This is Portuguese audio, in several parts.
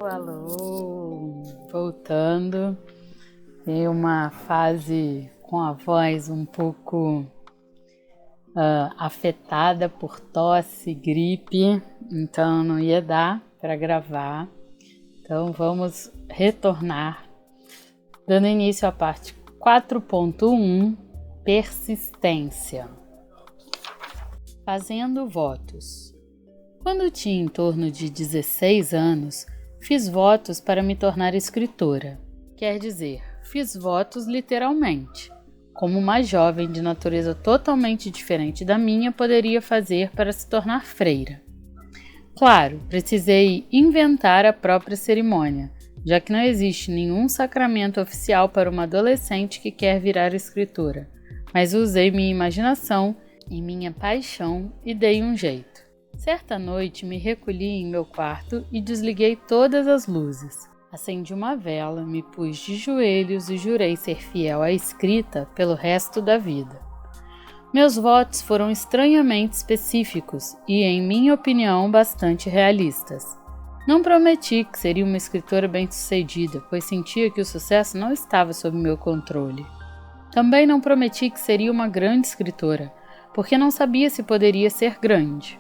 Alô, voltando. Tem uma fase com a voz um pouco afetada por tosse, gripe, então não ia dar para gravar. Então vamos retornar, dando início à parte 4.1, persistência. Fazendo votos. Quando tinha em torno de 16 anos, fiz votos para me tornar escritora. Quer dizer, fiz votos literalmente, como uma jovem de natureza totalmente diferente da minha poderia fazer para se tornar freira. Claro, precisei inventar a própria cerimônia, já que não existe nenhum sacramento oficial para uma adolescente que quer virar escritora, mas usei minha imaginação e minha paixão e dei um jeito. Certa noite me recolhi em meu quarto e desliguei todas as luzes. Acendi uma vela, me pus de joelhos e jurei ser fiel à escrita pelo resto da vida. Meus votos foram estranhamente específicos e, em minha opinião, bastante realistas. Não prometi que seria uma escritora bem-sucedida, pois sentia que o sucesso não estava sob meu controle. Também não prometi que seria uma grande escritora, porque não sabia se poderia ser grande.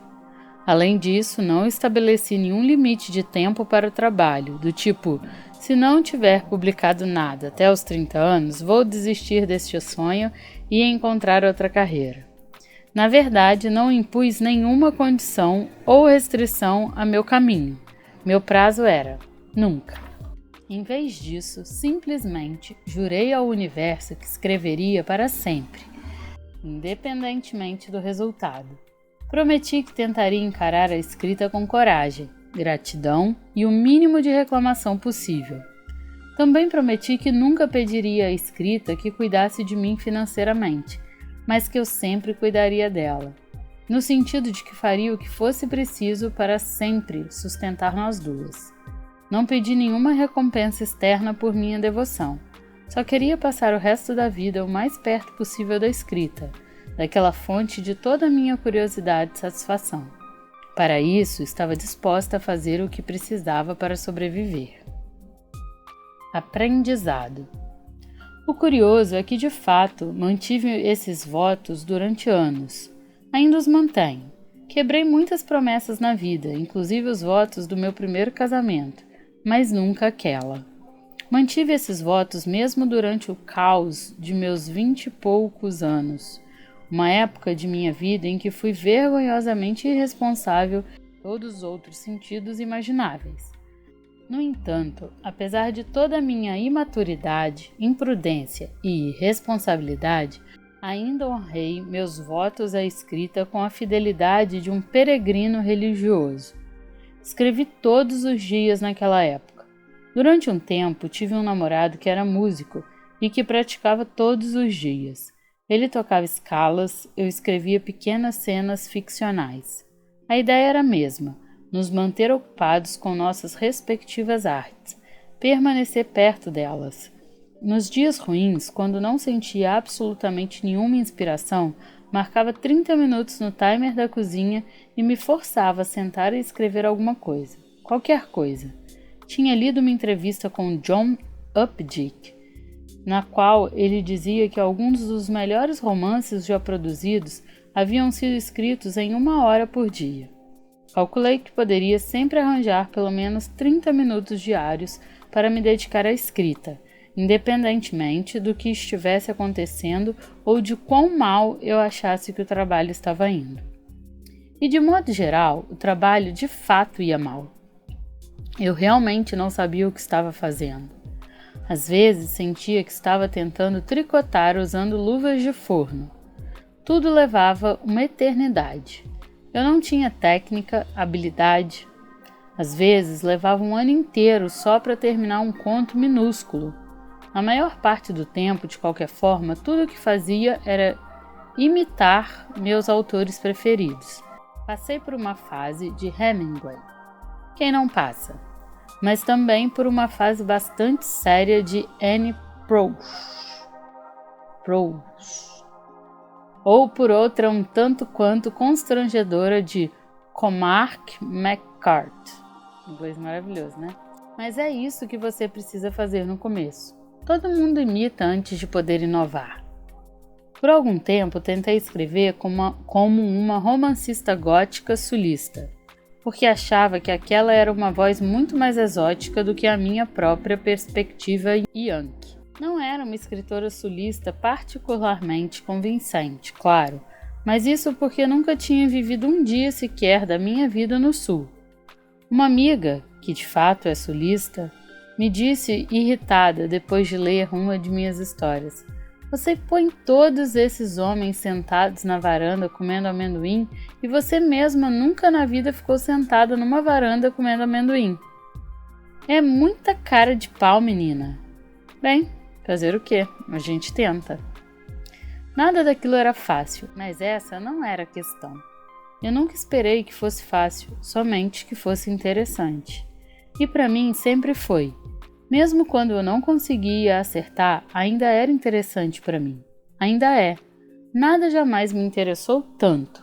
Além disso, não estabeleci nenhum limite de tempo para o trabalho, do tipo, se não tiver publicado nada até os 30 anos, vou desistir deste sonho e encontrar outra carreira. Na verdade, não impus nenhuma condição ou restrição a meu caminho. Meu prazo era nunca. Em vez disso, simplesmente jurei ao universo que escreveria para sempre, independentemente do resultado. Prometi que tentaria encarar a escrita com coragem, gratidão e o mínimo de reclamação possível. Também prometi que nunca pediria à escrita que cuidasse de mim financeiramente, mas que eu sempre cuidaria dela, no sentido de que faria o que fosse preciso para sempre sustentar nós duas. Não pedi nenhuma recompensa externa por minha devoção. Só queria passar o resto da vida o mais perto possível da escrita, daquela fonte de toda a minha curiosidade e satisfação. Para isso, estava disposta a fazer o que precisava para sobreviver. Aprendizado. O curioso é que, de fato, mantive esses votos durante anos. Ainda os mantenho. Quebrei muitas promessas na vida, inclusive os votos do meu primeiro casamento, mas nunca aquela. Mantive esses votos mesmo durante o caos de meus 20 e poucos anos, uma época de minha vida em que fui vergonhosamente irresponsável em todos os outros sentidos imagináveis. No entanto, apesar de toda a minha imaturidade, imprudência e irresponsabilidade, ainda honrei meus votos à escrita com a fidelidade de um peregrino religioso. Escrevi todos os dias naquela época. Durante um tempo, tive um namorado que era músico e que praticava todos os dias. Ele tocava escalas, eu escrevia pequenas cenas ficcionais. A ideia era a mesma, nos manter ocupados com nossas respectivas artes, permanecer perto delas. Nos dias ruins, quando não sentia absolutamente nenhuma inspiração, marcava 30 minutos no timer da cozinha e me forçava a sentar e escrever alguma coisa, qualquer coisa. Tinha lido uma entrevista com John Updike, na qual ele dizia que alguns dos melhores romances já produzidos haviam sido escritos em 1 hora por dia. Calculei que poderia sempre arranjar pelo menos 30 minutos diários para me dedicar à escrita, independentemente do que estivesse acontecendo ou de quão mal eu achasse que o trabalho estava indo. E de modo geral, o trabalho de fato ia mal. Eu realmente não sabia o que estava fazendo. Às vezes sentia que estava tentando tricotar usando luvas de forno. Tudo levava uma eternidade. Eu não tinha técnica, habilidade. Às vezes levava um ano inteiro só para terminar um conto minúsculo. Na maior parte do tempo, de qualquer forma, tudo o que fazia era imitar meus autores preferidos. Passei por uma fase de Hemingway. Quem não passa? Mas também por uma fase bastante séria de Anne Proulx, ou por outra um tanto quanto constrangedora de Cormac McCarthy. Inglês maravilhoso, né? Mas é isso que você precisa fazer no começo. Todo mundo imita antes de poder inovar. Por algum tempo, tentei escrever como uma romancista gótica sulista, porque achava que aquela era uma voz muito mais exótica do que a minha própria perspectiva yankee. Não era uma escritora sulista particularmente convincente, claro, mas isso porque nunca tinha vivido um dia sequer da minha vida no Sul. Uma amiga, que de fato é sulista, me disse irritada depois de ler uma de minhas histórias: "Você põe todos esses homens sentados na varanda comendo amendoim e você mesma nunca na vida ficou sentada numa varanda comendo amendoim. É muita cara de pau, menina." Bem, fazer o quê? A gente tenta. Nada daquilo era fácil, mas essa não era a questão. Eu nunca esperei que fosse fácil, somente que fosse interessante. E para mim sempre foi. Mesmo quando eu não conseguia acertar, ainda era interessante para mim. Ainda é. Nada jamais me interessou tanto.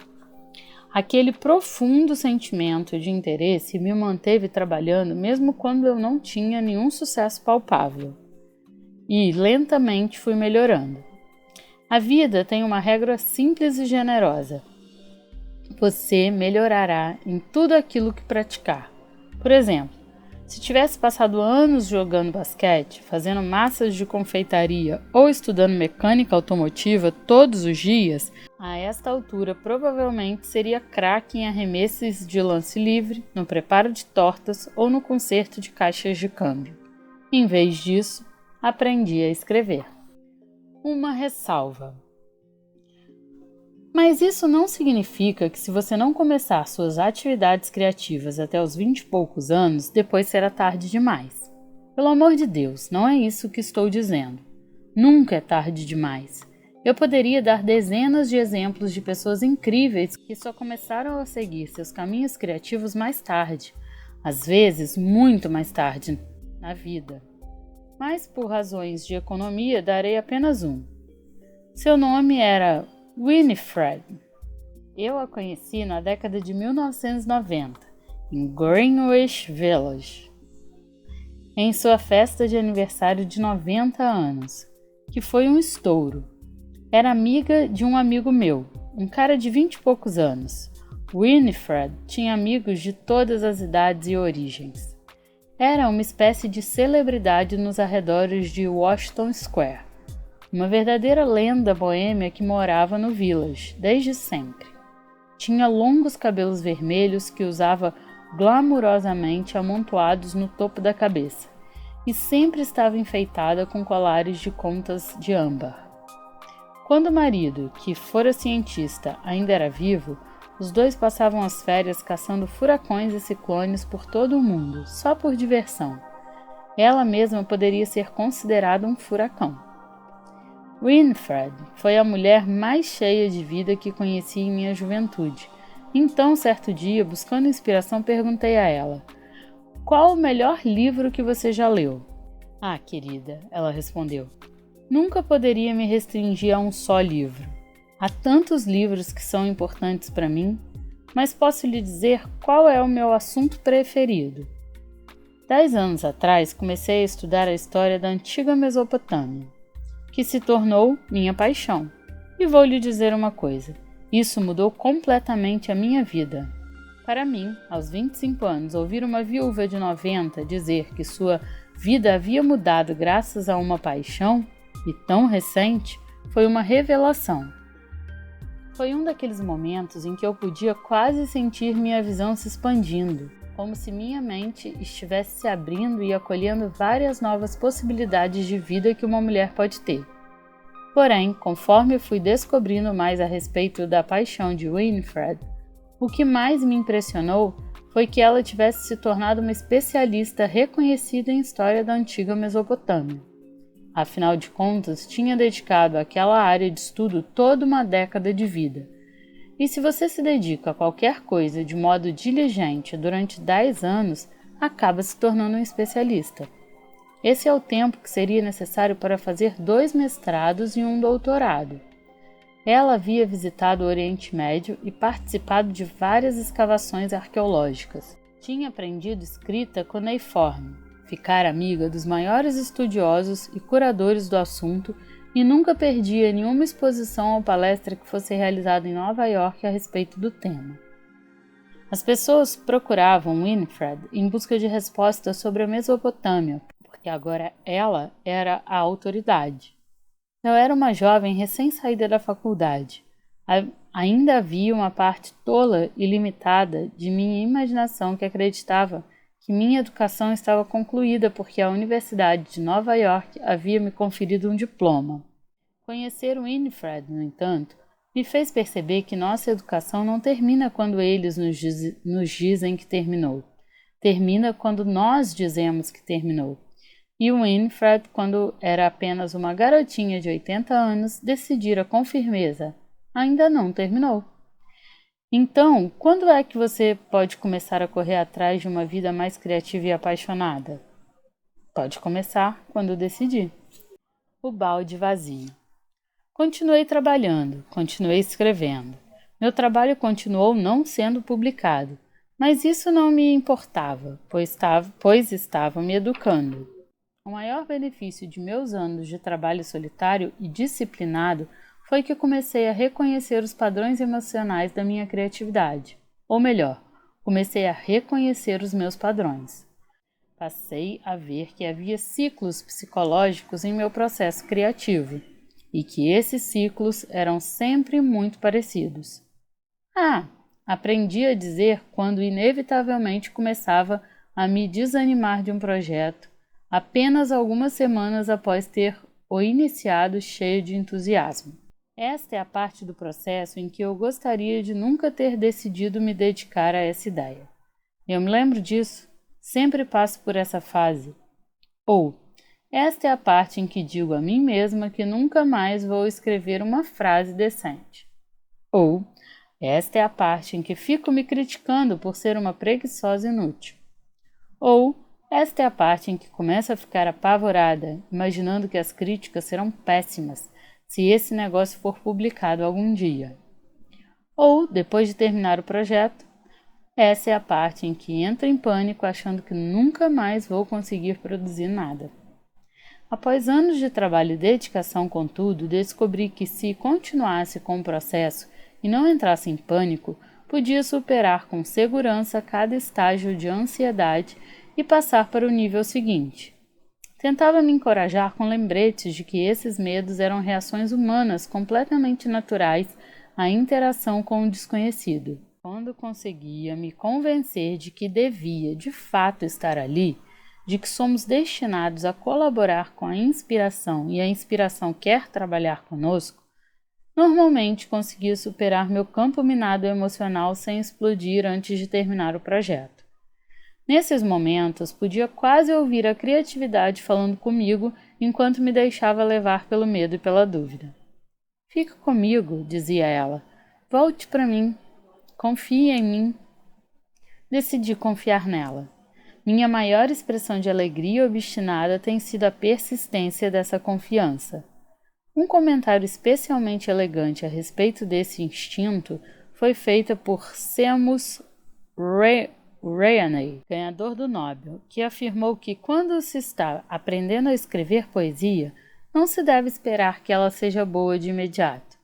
Aquele profundo sentimento de interesse me manteve trabalhando mesmo quando eu não tinha nenhum sucesso palpável. E lentamente fui melhorando. A vida tem uma regra simples e generosa. Você melhorará em tudo aquilo que praticar. Por exemplo, se tivesse passado anos jogando basquete, fazendo massas de confeitaria ou estudando mecânica automotiva todos os dias, a esta altura provavelmente seria craque em arremessos de lance livre, no preparo de tortas ou no conserto de caixas de câmbio. Em vez disso, aprendi a escrever. Uma ressalva. Mas isso não significa que se você não começar suas atividades criativas até os 20 e poucos anos, depois será tarde demais. Pelo amor de Deus, não é isso que estou dizendo. Nunca é tarde demais. Eu poderia dar dezenas de exemplos de pessoas incríveis que só começaram a seguir seus caminhos criativos mais tarde, às vezes muito mais tarde na vida. Mas por razões de economia darei apenas um. Seu nome era Winifred. Eu a conheci na década de 1990, em Greenwich Village, em sua festa de aniversário de 90 anos, que foi um estouro. Era amiga de um amigo meu, um cara de 20 e poucos anos. Winifred tinha amigos de todas as idades e origens. Era uma espécie de celebridade nos arredores de Washington Square. Uma verdadeira lenda boêmia que morava no Village, desde sempre. Tinha longos cabelos vermelhos que usava glamourosamente amontoados no topo da cabeça, e sempre estava enfeitada com colares de contas de âmbar. Quando o marido, que fora cientista, ainda era vivo, os dois passavam as férias caçando furacões e ciclones por todo o mundo, só por diversão. Ela mesma poderia ser considerada um furacão. Winifred foi a mulher mais cheia de vida que conheci em minha juventude. Então, certo dia, buscando inspiração, perguntei a ela: "Qual o melhor livro que você já leu?" "Ah, querida", ela respondeu, "nunca poderia me restringir a um só livro. Há tantos livros que são importantes para mim, mas posso lhe dizer qual é o meu assunto preferido." 10 anos atrás, comecei a estudar a história da antiga Mesopotâmia, que se tornou minha paixão. E vou lhe dizer uma coisa, isso mudou completamente a minha vida. Para mim, aos 25 anos, ouvir uma viúva de 90 dizer que sua vida havia mudado graças a uma paixão, e tão recente, foi uma revelação. Foi um daqueles momentos em que eu podia quase sentir minha visão se expandindo, como se minha mente estivesse se abrindo e acolhendo várias novas possibilidades de vida que uma mulher pode ter. Porém, conforme eu fui descobrindo mais a respeito da paixão de Winifred, o que mais me impressionou foi que ela tivesse se tornado uma especialista reconhecida em história da antiga Mesopotâmia. Afinal de contas, tinha dedicado àquela área de estudo toda uma década de vida. E se você se dedica a qualquer coisa de modo diligente durante 10 anos, acaba se tornando um especialista. Esse é o tempo que seria necessário para fazer 2 mestrados e um doutorado. Ela havia visitado o Oriente Médio e participado de várias escavações arqueológicas. Tinha aprendido escrita cuneiforme, ficar amiga dos maiores estudiosos e curadores do assunto e nunca perdia nenhuma exposição ou palestra que fosse realizada em Nova York a respeito do tema. As pessoas procuravam Winifred em busca de respostas sobre a Mesopotâmia, porque agora ela era a autoridade. Eu era uma jovem recém-saída da faculdade. Ainda havia uma parte tola e limitada de minha imaginação que acreditava que minha educação estava concluída porque a Universidade de Nova York havia me conferido um diploma. Conhecer Winifred, no entanto, me fez perceber que nossa educação não termina quando eles nos dizem que terminou. Termina quando nós dizemos que terminou. E Winifred, quando era apenas uma garotinha de 80 anos, decidira com firmeza: ainda não terminou. Então, quando é que você pode começar a correr atrás de uma vida mais criativa e apaixonada? Pode começar quando decidir. O balde vazio. Continuei trabalhando, continuei escrevendo. Meu trabalho continuou não sendo publicado, mas isso não me importava, pois estava me educando. O maior benefício de meus anos de trabalho solitário e disciplinado foi que comecei a reconhecer os padrões emocionais da minha criatividade. Ou melhor, comecei a reconhecer os meus padrões. Passei a ver que havia ciclos psicológicos em meu processo criativo e que esses ciclos eram sempre muito parecidos. Aprendi a dizer quando inevitavelmente começava a me desanimar de um projeto, apenas algumas semanas após ter o iniciado cheio de entusiasmo. Esta é a parte do processo em que eu gostaria de nunca ter decidido me dedicar a essa ideia. Eu me lembro disso, sempre passo por essa fase. Esta é a parte em que digo a mim mesma que nunca mais vou escrever uma frase decente. Esta é a parte em que fico me criticando por ser uma preguiçosa inútil. Esta é a parte em que começo a ficar apavorada, imaginando que as críticas serão péssimas se esse negócio for publicado algum dia. Depois de terminar o projeto, essa é a parte em que entro em pânico achando que nunca mais vou conseguir produzir nada. Após anos de trabalho e dedicação, contudo, descobri que se continuasse com o processo e não entrasse em pânico, podia superar com segurança cada estágio de ansiedade e passar para o nível seguinte. Tentava me encorajar com lembretes de que esses medos eram reações humanas completamente naturais à interação com o desconhecido. Quando conseguia me convencer de que devia, de fato, estar ali, de que somos destinados a colaborar com a inspiração e a inspiração quer trabalhar conosco, normalmente conseguia superar meu campo minado emocional sem explodir antes de terminar o projeto. Nesses momentos, podia quase ouvir a criatividade falando comigo enquanto me deixava levar pelo medo e pela dúvida. Fica comigo, dizia ela. Volte para mim. Confie em mim. Decidi confiar nela. Minha maior expressão de alegria obstinada tem sido a persistência dessa confiança. Um comentário especialmente elegante a respeito desse instinto foi feito por Seamus Rainey, ganhador do Nobel, que afirmou que quando se está aprendendo a escrever poesia, não se deve esperar que ela seja boa de imediato.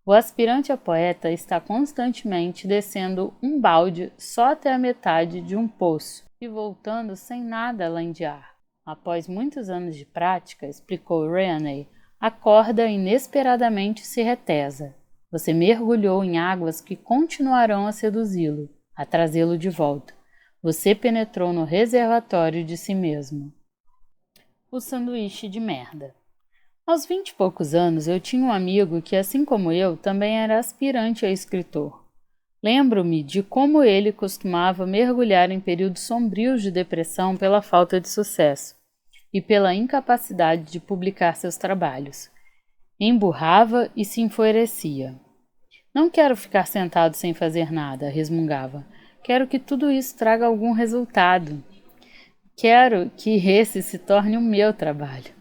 O aspirante a poeta está constantemente descendo um balde só até a metade de um poço e voltando sem nada além de ar. Após muitos anos de prática, explicou Rainey, a corda inesperadamente se retesa. Você mergulhou em águas que continuarão a seduzi-lo, a trazê-lo de volta. Você penetrou no reservatório de si mesmo. O sanduíche de merda. Aos 20 e poucos anos, eu tinha um amigo que, assim como eu, também era aspirante a escritor. Lembro-me de como ele costumava mergulhar em períodos sombrios de depressão pela falta de sucesso e pela incapacidade de publicar seus trabalhos. Emburrava e se enfurecia. Não quero ficar sentado sem fazer nada, resmungava. Quero que tudo isso traga algum resultado. Quero que esse se torne o meu trabalho.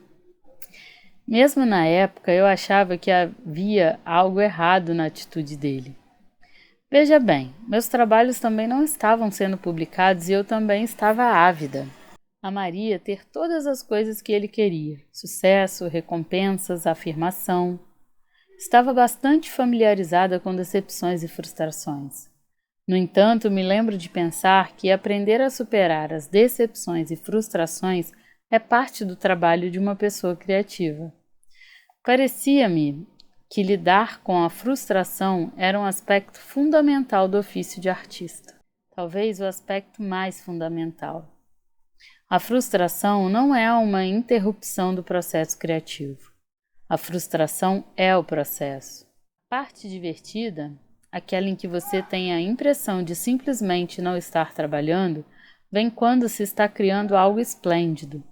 Mesmo na época, eu achava que havia algo errado na atitude dele. Veja bem, meus trabalhos também não estavam sendo publicados e eu também estava ávida. Amaria ter todas as coisas que ele queria: sucesso, recompensas, afirmação. Estava bastante familiarizada com decepções e frustrações. No entanto, me lembro de pensar que aprender a superar as decepções e frustrações é parte do trabalho de uma pessoa criativa. Parecia-me que lidar com a frustração era um aspecto fundamental do ofício de artista. Talvez o aspecto mais fundamental. A frustração não é uma interrupção do processo criativo. A frustração é o processo. A parte divertida, aquela em que você tem a impressão de simplesmente não estar trabalhando, vem quando se está criando algo esplêndido.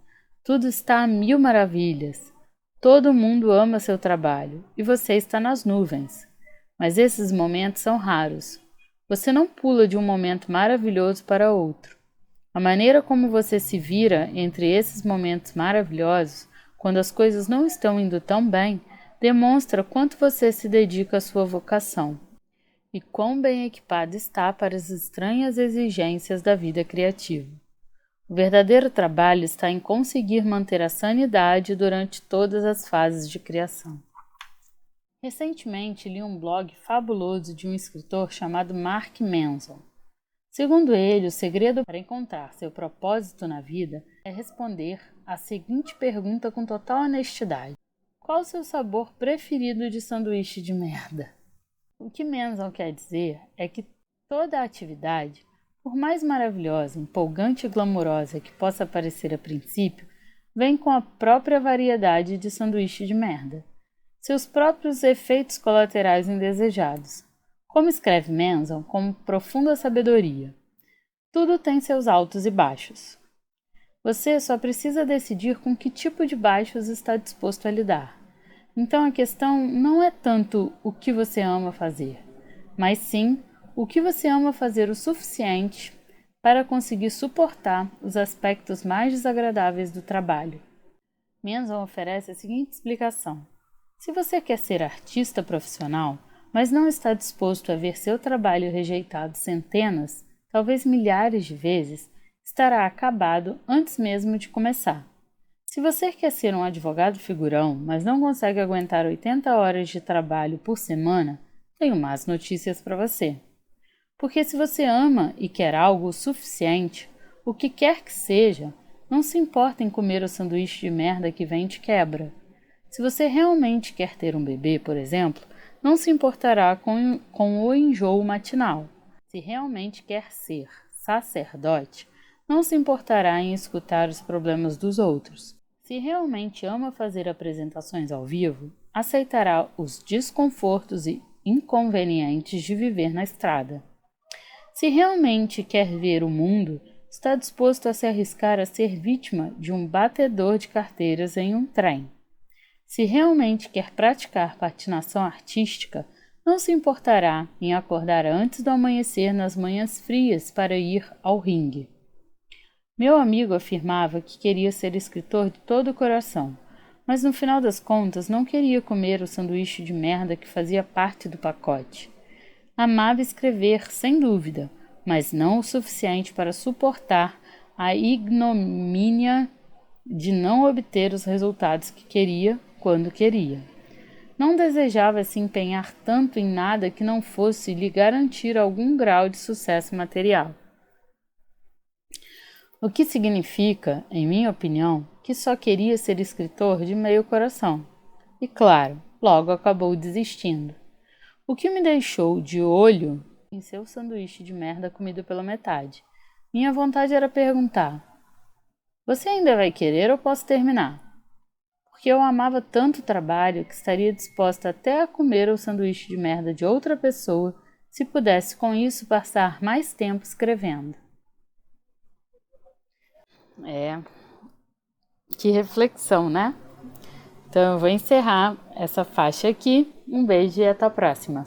Tudo está a mil maravilhas. Todo mundo ama seu trabalho e você está nas nuvens. Mas esses momentos são raros. Você não pula de um momento maravilhoso para outro. A maneira como você se vira entre esses momentos maravilhosos, quando as coisas não estão indo tão bem, demonstra quanto você se dedica à sua vocação e quão bem equipado está para as estranhas exigências da vida criativa. O verdadeiro trabalho está em conseguir manter a sanidade durante todas as fases de criação. Recentemente li um blog fabuloso de um escritor chamado Mark Manson. Segundo ele, o segredo para encontrar seu propósito na vida é responder a seguinte pergunta com total honestidade: qual o seu sabor preferido de sanduíche de merda? O que Manson quer dizer é que toda a atividade, por mais maravilhosa, empolgante e glamourosa que possa parecer a princípio, vem com a própria variedade de sanduíche de merda, seus próprios efeitos colaterais indesejados. Como escreve Manson, com profunda sabedoria, tudo tem seus altos e baixos. Você só precisa decidir com que tipo de baixos está disposto a lidar. Então a questão não é tanto o que você ama fazer, mas sim o que você ama fazer o suficiente para conseguir suportar os aspectos mais desagradáveis do trabalho. Manson oferece a seguinte explicação: se você quer ser artista profissional, mas não está disposto a ver seu trabalho rejeitado centenas, talvez milhares de vezes, estará acabado antes mesmo de começar. Se você quer ser um advogado figurão, mas não consegue aguentar 80 horas de trabalho por semana, tenho más notícias para você. Porque se você ama e quer algo o suficiente, o que quer que seja, não se importa em comer o sanduíche de merda que vem de quebra. Se você realmente quer ter um bebê, por exemplo, não se importará com o enjoo matinal. Se realmente quer ser sacerdote, não se importará em escutar os problemas dos outros. Se realmente ama fazer apresentações ao vivo, aceitará os desconfortos e inconvenientes de viver na estrada. Se realmente quer ver o mundo, está disposto a se arriscar a ser vítima de um batedor de carteiras em um trem. Se realmente quer praticar patinação artística, não se importará em acordar antes do amanhecer nas manhãs frias para ir ao ringue. Meu amigo afirmava que queria ser escritor de todo o coração, mas no final das contas não queria comer o sanduíche de merda que fazia parte do pacote. Amava escrever, sem dúvida, mas não o suficiente para suportar a ignomínia de não obter os resultados que queria quando queria. Não desejava se empenhar tanto em nada que não fosse lhe garantir algum grau de sucesso material. O que significa, em minha opinião, que só queria ser escritor de meio coração. E claro, logo acabou desistindo. O que me deixou de olho em seu sanduíche de merda comido pela metade. Minha vontade era perguntar: você ainda vai querer ou posso terminar? Porque eu amava tanto o trabalho que estaria disposta até a comer o sanduíche de merda de outra pessoa se pudesse com isso passar mais tempo escrevendo. Que reflexão, né? Então eu vou encerrar essa faixa aqui. Um beijo e até a próxima.